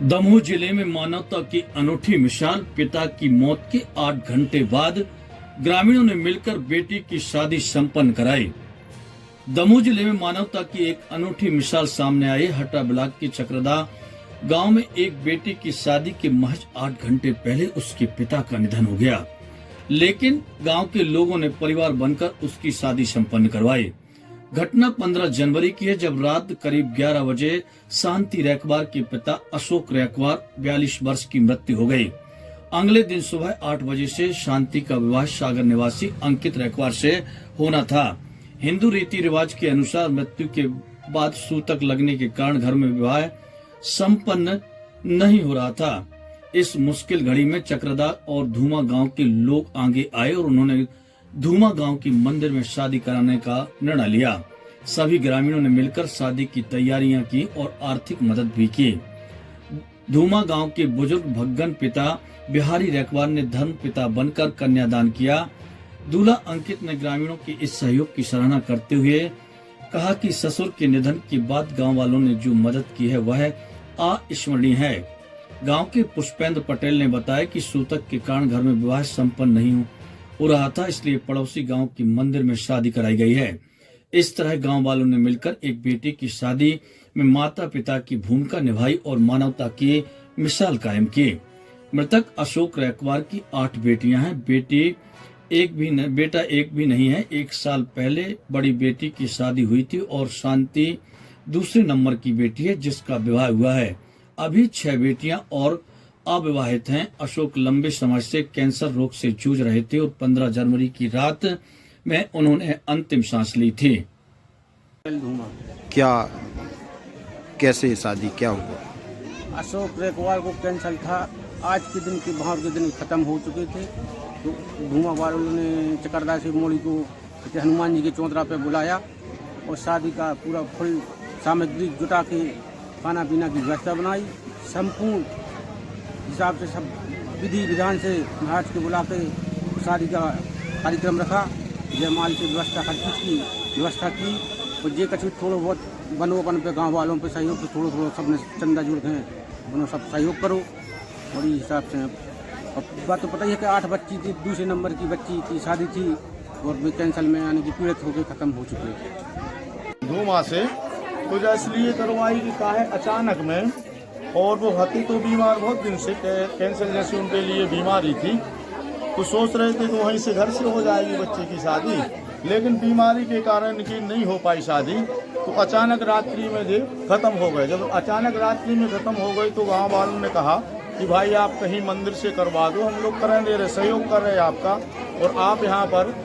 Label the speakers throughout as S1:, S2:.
S1: दमोह जिले में मानवता की अनूठी मिसाल। पिता की मौत के 8 घंटे बाद ग्रामीणों ने मिलकर बेटी की शादी संपन्न कराई। दमोह जिले में मानवता की एक अनूठी मिसाल सामने आई। हटा ब्लॉक के चक्रदा गांव में एक बेटी की शादी के महज 8 घंटे पहले उसके पिता का निधन हो गया, लेकिन गांव के लोगों ने परिवार बनकर उसकी शादी संपन्न करवाई। घटना 15 जनवरी की है, जब रात करीब 11 बजे शांति रैकवार के पिता अशोक रैकवार 42 वर्ष की मृत्यु हो गई। अगले दिन सुबह 8 बजे से शांति का विवाह सागर निवासी अंकित रैकवार से होना था। हिंदू रीति रिवाज के अनुसार मृत्यु के बाद सूतक लगने के कारण घर में विवाह संपन्न नहीं हो रहा था। इस मुश्किल घड़ी में चक्रदा और धूमा गांव के लोग आगे आए और उन्होंने धूमा गांव की मंदिर में शादी कराने का निर्णय लिया। सभी ग्रामीणों ने मिलकर शादी की तैयारियां की और आर्थिक मदद भी की। धूमा गांव के बुजुर्ग भगन पिता बिहारी रैकवार ने धर्म पिता बनकर कन्यादान किया। दूल्हा अंकित ने ग्रामीणों के इस सहयोग की सराहना करते हुए कहा कि ससुर के निधन के बाद गांव वालों ने जो मदद की है वह अविस्मरणीय है। गांव के पुष्पेंद्र पटेल ने बताया कि सूतक के कारण घर में विवाह संपन्न नहीं हो रहा था, इसलिए पड़ोसी गांव के मंदिर में शादी कराई गई है। इस तरह गांव वालों ने मिलकर एक बेटी की शादी में माता पिता की भूमिका निभाई और मानवता की मिसाल कायम की। मृतक अशोक रैकवार की 8 बेटियां हैं। बेटा एक भी नहीं है। 1 साल पहले बड़ी बेटी की शादी हुई थी और शांति दूसरे नंबर की बेटी है जिसका विवाह हुआ है। अभी 6 बेटियां और अविवाहित हैं। अशोक लंबे समय से कैंसर रोग से जूझ रहे थे और 15 जनवरी की रात में उन्होंने अंतिम सांस ली थी।
S2: क्या कैसे शादी क्या हुआ?
S3: अशोक रैकवार को कैंसर था। आज के दिन के भाव के दिन खत्म हो चुके थे, तो धूमा वालों ने चकरदा से मोड़ी को हनुमान जी के चौतरा पे बुलाया और शादी का पूरा फुल सामग्री जुटा के खाना पीना की व्यवस्था बनाई। संपूर्ण हिसाब से सब विधि विधान से महाराज के बुला के शादी का कार्यक्रम रखा। जयमाल की व्यवस्था, हर चीज़ की व्यवस्था की। और जे कछु थोड़ा बहुत बनोपन पे गांव वालों पे सहयोग तो थोड़ा सबने चंदा जुड़ गए, उन्होंने सब सहयोग करो। और इस हिसाब से अब बात तो पता ही है कि 8 बच्ची थी, दूसरे नंबर की बच्ची की शादी थी और वे कैंसर में यानी कि पीड़ित होकर खत्म हो चुके थे।
S4: धूमा से तो इसलिए करवाई कि का है अचानक में, और वो हती तो बीमार बहुत दिन से, कैंसर जैसी उनके लिए बीमारी थी, तो सोच रहे थे तो वहीं से घर से हो जाएगी बच्चे की शादी, लेकिन बीमारी के कारण की नहीं हो पाई शादी। तो अचानक रात्रि में जो खत्म हो गए। जब अचानक रात्रि में खत्म हो गई तो गाँव वालों ने कहा कि भाई आप कहीं मंदिर से करवा दो, हम लोग करें दे रहे, सहयोग कर रहे हैं आपका, और आप यहाँ पर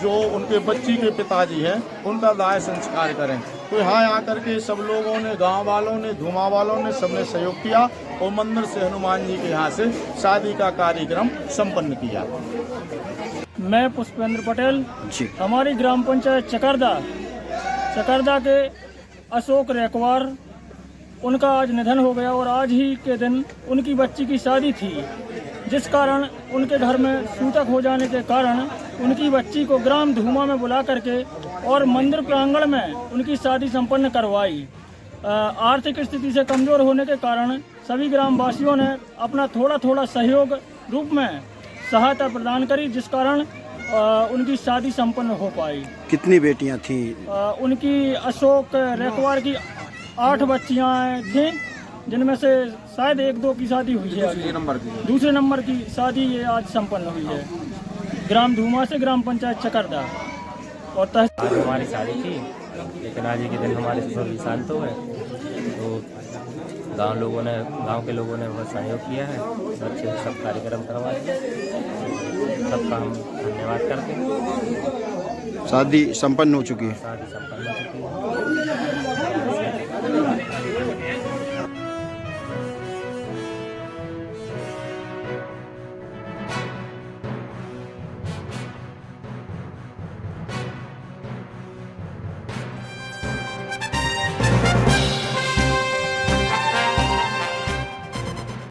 S4: जो उनके बच्ची के पिताजी हैं उनका दाह संस्कार करें। तो यहाँ आकर के सब लोगों ने, गांव वालों ने, धूमा वालों ने, सबने सहयोग किया और मंदिर से हनुमान जी के यहाँ से शादी का कार्यक्रम संपन्न किया।
S5: मैं पुष्पेंद्र पटेल, हमारी ग्राम पंचायत चकरदा के अशोक रैकवार, उनका आज निधन हो गया और आज ही के दिन उनकी बच्ची की शादी थी, जिस कारण उनके घर में सूतक हो जाने के कारण उनकी बच्ची को ग्राम धूमा में बुला करके और मंदिर प्रांगण में उनकी शादी संपन्न करवाई। आर्थिक स्थिति से कमजोर होने के कारण सभी ग्रामवासियों ने अपना थोड़ा सहयोग रूप में सहायता प्रदान करी, जिस कारण उनकी शादी संपन्न हो पाई।
S2: कितनी बेटियां थी?
S5: उनकी अशोक रैकवार की 8 बच्चियां थीं, जिनमें से शायद 1-2 की शादी हुई है। दूसरे नंबर की शादी ये आज संपन्न हुई है ग्राम धूमा से, ग्राम पंचायत चकरदा और
S6: आज हमारी शादी थी, लेकिन आज के दिन हमारे ससुर शांत हो गए। तो गांव के लोगों ने बहुत सहयोग किया है, अच्छे सब कार्यक्रम करवाए, सबका हम धन्यवाद करते हैं।
S2: शादी संपन्न हो चुकी है।
S6: शादी संपन्न हो चुकी है।